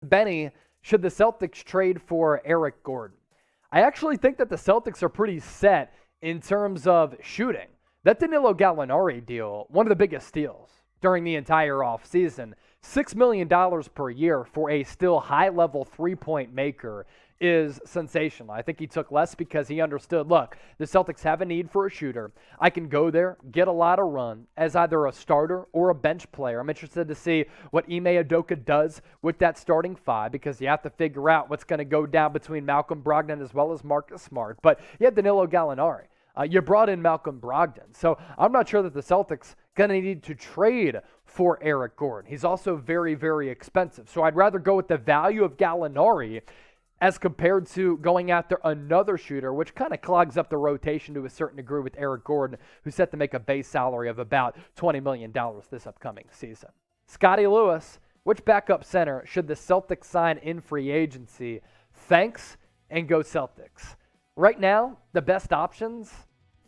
Benny, should the Celtics trade for Eric Gordon? I actually think that the Celtics are pretty set in terms of shooting. That Danilo Gallinari deal, one of the biggest steals during the entire offseason, $6 million per year for a still high-level three-point maker is sensational. I think he took less because he understood, look, the Celtics have a need for a shooter. I can go there, get a lot of run as either a starter or a bench player. I'm interested to see what Ime Udoka does with that starting five because you have to figure out what's going to go down between Malcolm Brogdon as well as Marcus Smart. But you have Danilo Gallinari. You brought in Malcolm Brogdon. So I'm not sure that the Celtics going to need to trade for Eric Gordon. He's also very, very expensive. So I'd rather go with the value of Gallinari as compared to going after another shooter, which kind of clogs up the rotation to a certain degree with Eric Gordon, who's set to make a base salary of about $20 million this upcoming season. Scotty Lewis, which backup center should the Celtics sign in free agency? Thanks, and go Celtics. Right now, the best options,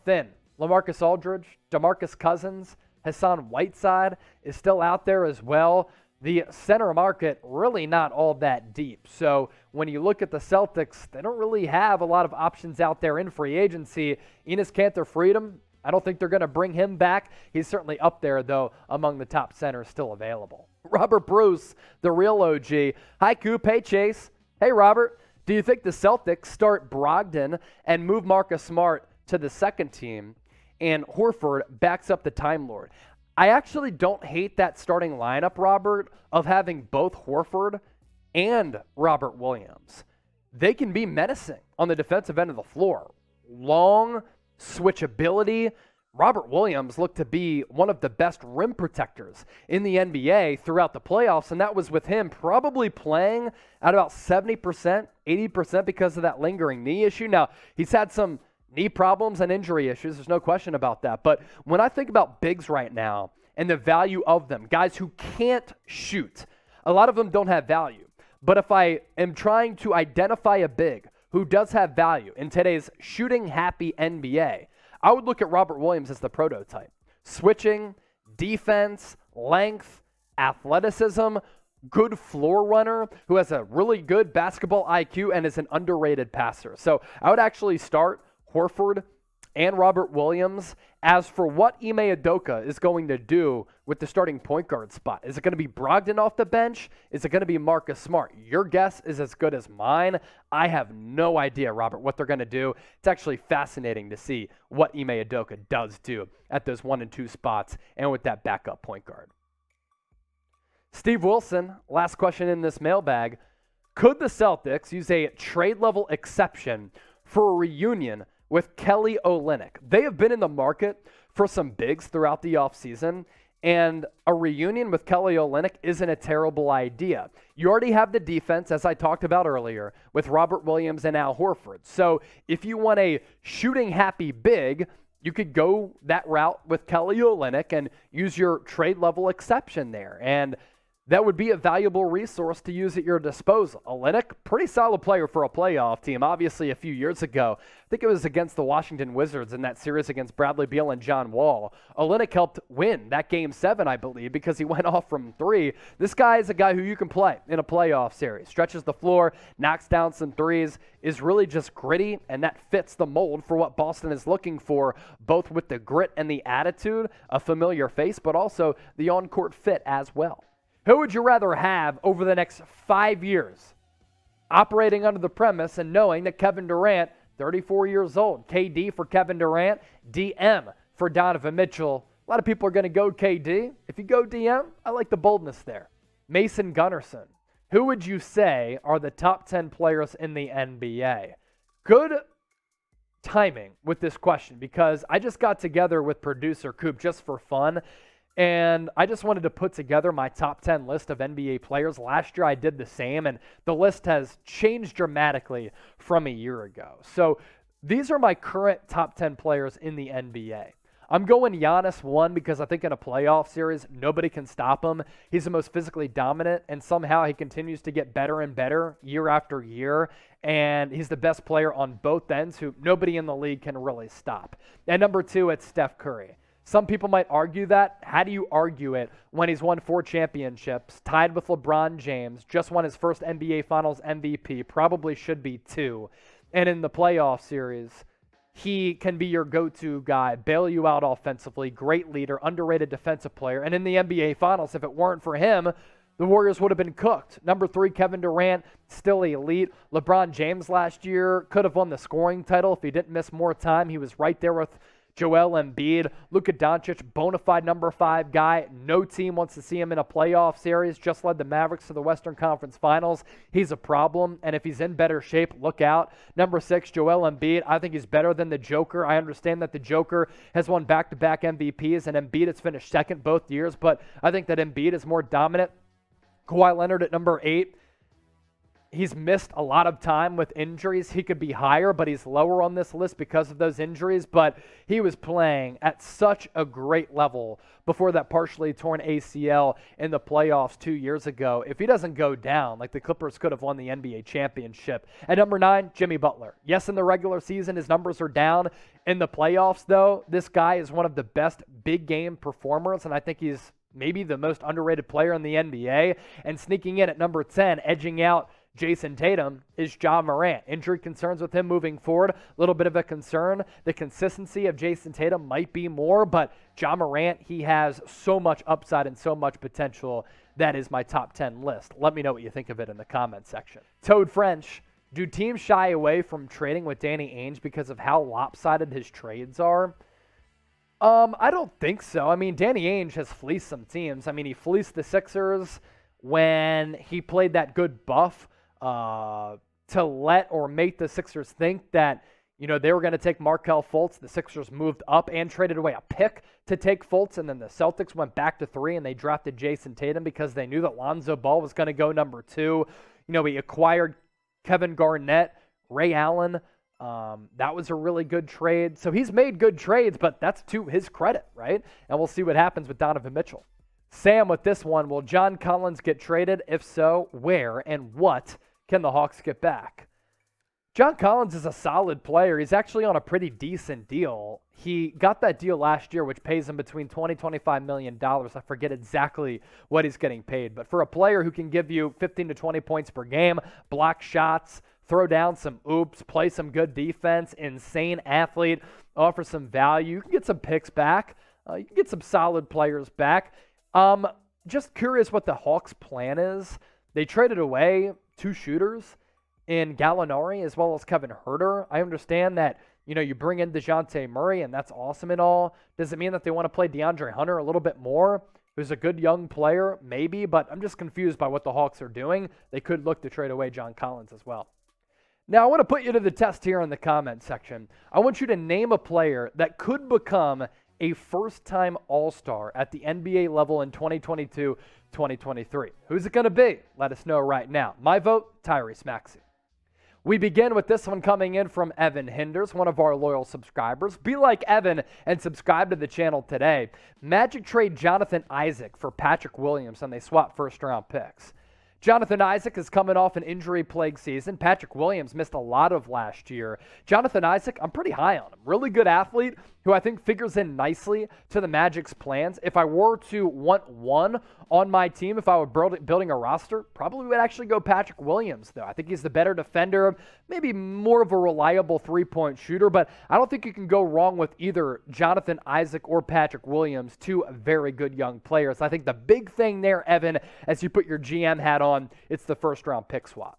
thin. LaMarcus Aldridge, DeMarcus Cousins, Hassan Whiteside is still out there as well. The center market really not all that deep. So when you look at the Celtics, they don't really have a lot of options out there in free agency. Enes Kanter Freedom, I don't think they're going to bring him back. He's certainly up there, though, among the top centers still available. Robert Bruce, the real OG. Hi, Coop. Hey, Chase. Hey, Robert. Do you think the Celtics start Brogdon and move Marcus Smart to the second team and Horford backs up the Time Lord? I actually don't hate that starting lineup, Robert, of having both Horford and Robert Williams. They can be menacing on the defensive end of the floor. Long switchability. Robert Williams looked to be one of the best rim protectors in the NBA throughout the playoffs, and that was with him probably playing at about 70%, 80% because of that lingering knee issue. Now, he's had some knee problems and injury issues. There's no question about that. But when I think about bigs right now and the value of them, guys who can't shoot, a lot of them don't have value. But if I am trying to identify a big who does have value in today's shooting-happy NBA, I would look at Robert Williams as the prototype. Switching, defense, length, athleticism, good floor runner who has a really good basketball IQ and is an underrated passer. So I would actually start Horford and Robert Williams. As for what Ime Udoka is going to do with the starting point guard spot, is it going to be Brogdon off the bench? Is it going to be Marcus Smart? Your guess is as good as mine. I have no idea, Robert, what they're going to do. It's actually fascinating to see what Ime Udoka does do at those 1 and 2 spots and with that backup point guard. Steve Wilson, last question in this mailbag. Could the Celtics use a trade-level exception for a reunion with Kelly Olynyk? They have been in the market for some bigs throughout the offseason, and a reunion with Kelly Olynyk isn't a terrible idea. You already have the defense, as I talked about earlier, with Robert Williams and Al Horford. So if you want a shooting-happy big, you could go that route with Kelly Olynyk and use your trade-level exception there. And that would be a valuable resource to use at your disposal. Olynyk, pretty solid player for a playoff team. Obviously, a few years ago, I think it was against the Washington Wizards in that series against Bradley Beal and John Wall. Olynyk helped win that Game 7, I believe, because he went off from 3. This guy is a guy who you can play in a playoff series. Stretches the floor, knocks down some threes, is really just gritty, and that fits the mold for what Boston is looking for, both with the grit and the attitude, a familiar face, but also the on-court fit as well. Who would you rather have over the next 5 years? Operating under the premise and knowing that Kevin Durant, 34 years old, KD for Kevin Durant, DM for Donovan Mitchell. A lot of people are going to go KD. If you go DM, I like the boldness there. Mason Gunnarsson. Who would you say are the top 10 players in the NBA? Good timing with this question because I just got together with producer Coop just for fun. And I just wanted to put together my top 10 list of NBA players. Last year I did the same, and the list has changed dramatically from a year ago. So these are my current top 10 players in the NBA. I'm going Giannis 1 because I think in a playoff series, nobody can stop him. He's the most physically dominant, and somehow he continues to get better and better year after year. And he's the best player on both ends who nobody in the league can really stop. And number 2, it's Steph Curry. Some people might argue that. How do you argue it when he's won 4 championships, tied with LeBron James, just won his first NBA Finals MVP, probably should be 2, and in the playoff series, he can be your go-to guy, bail you out offensively, great leader, underrated defensive player, and in the NBA Finals, if it weren't for him, the Warriors would have been cooked. Number 3, Kevin Durant, still elite. LeBron James last year could have won the scoring title if he didn't miss more time. He was right there with Joel Embiid. Luka Doncic, bona fide number 5 guy. No team wants to see him in a playoff series. Just led the Mavericks to the Western Conference Finals. He's a problem, and if he's in better shape, look out. Number 6, Joel Embiid. I think he's better than the Joker. I understand that the Joker has won back-to-back MVPs, and Embiid has finished second both years, but I think that Embiid is more dominant. Kawhi Leonard at number 8. He's missed a lot of time with injuries. He could be higher, but he's lower on this list because of those injuries. But he was playing at such a great level before that partially torn ACL in the playoffs 2 years ago. If he doesn't go down, like the Clippers could have won the NBA championship. At number 9, Jimmy Butler. Yes, in the regular season, his numbers are down. In the playoffs, though, this guy is one of the best big game performers, and I think he's maybe the most underrated player in the NBA. And sneaking in at number 10, edging out Jason Tatum, is Ja Morant. Injury concerns with him moving forward, a little bit of a concern. The consistency of Jason Tatum might be more, but Ja Morant, he has so much upside and so much potential. That is my top 10 list. Let me know what you think of it in the comment section. Toad French, do teams shy away from trading with Danny Ainge because of how lopsided his trades are? I don't think so. I mean, Danny Ainge has fleeced some teams. I mean, he fleeced the Sixers when he played that good buff to let or make the Sixers think that, they were going to take Markelle Fultz. The Sixers moved up and traded away a pick to take Fultz, and then the Celtics went back to 3, and they drafted Jason Tatum because they knew that Lonzo Ball was going to go number 2. We acquired Kevin Garnett, Ray Allen. That was a really good trade. So he's made good trades, but that's to his credit, right? And we'll see what happens with Donovan Mitchell. Sam with this one, will John Collins get traded? If so, where and what can the Hawks get back? John Collins is a solid player. He's actually on a pretty decent deal. He got that deal last year, which pays him between $20 and $25 million. I forget exactly what he's getting paid. But for a player who can give you 15 to 20 points per game, block shots, throw down some oops, play some good defense, insane athlete, offer some value, you can get some picks back. You can get some solid players back. Just curious what the Hawks' plan is. They traded away 2 shooters in Gallinari as well as Kevin Huerter. I understand that, you bring in DeJounte Murray, and that's awesome and all. Does it mean that they want to play DeAndre Hunter a little bit more, who's a good young player? Maybe, but I'm just confused by what the Hawks are doing. They could look to trade away John Collins as well. Now, I want to put you to the test here in the comment section. I want you to name a player that could become a first-time All-Star at the NBA level in 2022-2023. Who's it going to be? Let us know right now. My vote, Tyrese Maxey. We begin with this one coming in from Evan Hinders, one of our loyal subscribers. Be like Evan and subscribe to the channel today. Magic trade Jonathan Isaac for Patrick Williams, and they swap first-round picks. Jonathan Isaac is coming off an injury-plagued season. Patrick Williams missed a lot of last year. Jonathan Isaac, I'm pretty high on him. Really good athlete who I think figures in nicely to the Magic's plans. If I were to want one on my team, if I were building a roster, probably would actually go Patrick Williams, though. I think he's the better defender, maybe more of a reliable three-point shooter, but I don't think you can go wrong with either Jonathan Isaac or Patrick Williams, 2 very good young players. I think the big thing there, Evan, as you put your GM hat on, it's the first-round pick swap.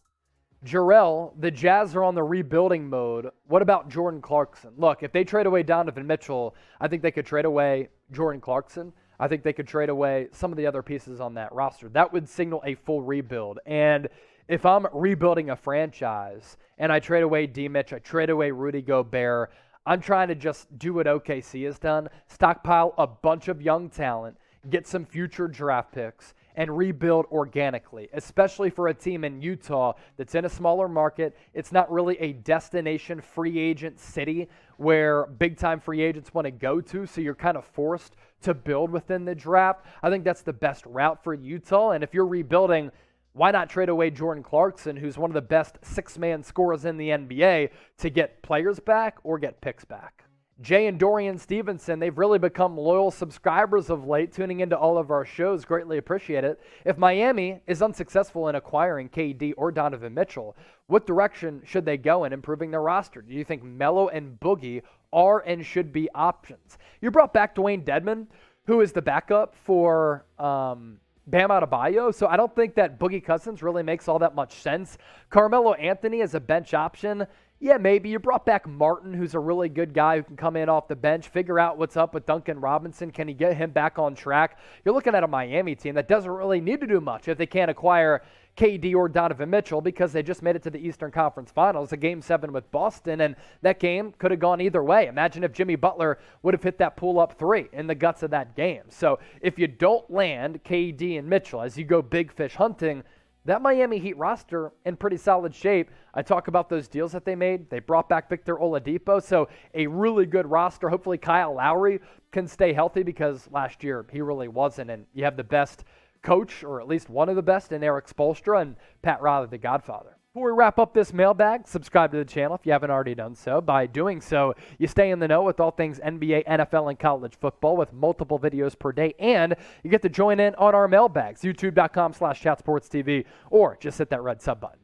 Jarrell, the Jazz are on the rebuilding mode. What about Jordan Clarkson? Look, if they trade away Donovan Mitchell, I think they could trade away Jordan Clarkson. I think they could trade away some of the other pieces on that roster. That would signal a full rebuild. And if I'm rebuilding a franchise and I trade away D-Mitch, I trade away Rudy Gobert, I'm trying to just do what OKC has done, stockpile a bunch of young talent, get some future draft picks, and rebuild organically, especially for a team in Utah that's in a smaller market. It's not really a destination free agent city where big-time free agents want to go to, so you're kind of forced to build within the draft. I think that's the best route for Utah, and if you're rebuilding, why not trade away Jordan Clarkson, who's one of the best six-man scorers in the NBA, to get players back or get picks back? Jay and Dorian Stevenson, they've really become loyal subscribers of late, tuning into all of our shows. Greatly appreciate it. If Miami is unsuccessful in acquiring KD or Donovan Mitchell, what direction should they go in improving their roster? Do you think Melo and Boogie are and should be options? You brought back Dwayne Dedmon, who is the backup for Bam Adebayo, so I don't think that Boogie Cousins really makes all that much sense. Carmelo Anthony as a bench option, yeah, maybe. You brought back Martin, who's a really good guy who can come in off the bench, figure out what's up with Duncan Robinson. Can he get him back on track? You're looking at a Miami team that doesn't really need to do much if they can't acquire KD or Donovan Mitchell because they just made it to the Eastern Conference Finals, a Game 7 with Boston, and that game could have gone either way. Imagine if Jimmy Butler would have hit that pull-up three in the guts of that game. So if you don't land KD and Mitchell as you go big fish hunting, that Miami Heat roster in pretty solid shape. I talk about those deals that they made. They brought back Victor Oladipo, so a really good roster. Hopefully Kyle Lowry can stay healthy because last year he really wasn't, and you have the best coach, or at least one of the best, in Eric Spoelstra and Pat Riley, the Godfather. Before we wrap up this mailbag, subscribe to the channel if you haven't already done so. By doing so, you stay in the know with all things NBA, NFL, and college football with multiple videos per day, and you get to join in on our mailbags, youtube.com/chatsportstv, or just hit that red sub button.